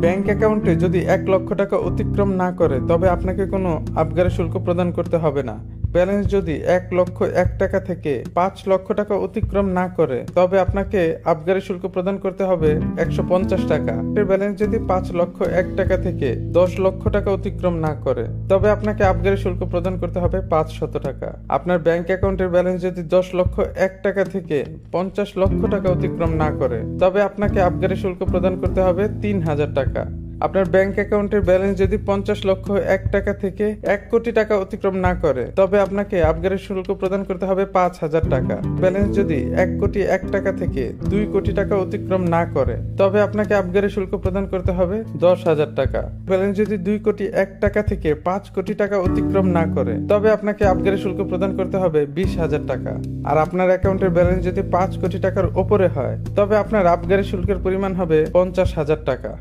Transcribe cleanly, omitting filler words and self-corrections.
Bank অ্যাকাউন্টে যদি 1 লক্ষ টাকা অতিক্রম না করে তবে আপনাকে কোনো আবগারি শুল্ক প্রদান করতে হবে না। ব্যালেন্স যদি 1,01,000 থেকে 5 লক্ষ টাকা অতিক্রম না করে তবে আপনাকে আবগারি শুল্ক প্রদান করতে হবে 150 টাকা। ব্যালেন্স যদি 5,01,000 থেকে 10 লক্ষ টাকা অতিক্রম না করে তবে আপনাকে আবগারি শুল্ক প্রদান করতে হবে 500 টাকা। আপনার ব্যাংক অ্যাকাউন্টের ব্যালেন্স যদি 10,01,000 থেকে 50 লক্ষ টাকা অতিক্রম না করে তবে আপনাকে আবগারি শুল্ক প্রদান করতে হবে 3,000 টাকা। আপনার ব্যাংক অ্যাকাউন্টের ব্যালেন্স যদি 50,01,000 থেকে 1 কোটি টাকা অতিক্রম না করে তবে আপনাকে আবগারি শুল্ক প্রদান করতে হবে 5,000 টাকা। ব্যালেন্স যদি 1,01,00,000 থেকে 2 কোটি টাকা অতিক্রম না করে তবে আপনাকে আবগারি শুল্ক প্রদান করতে হবে 10,000 টাকা। ব্যালেন্স যদি 2,01,00,000 থেকে 5 কোটি টাকা অতিক্রম না করে তবে আপনাকে আবগারি শুল্ক প্রদান করতে হবে 20,000 টাকা। আর আপনার অ্যাকাউন্টের ব্যালেন্স যদি 5 কোটি টাকার উপরে হয় তবে আপনার আবগারি শুল্কের পরিমাণ হবে 50,000 টাকা।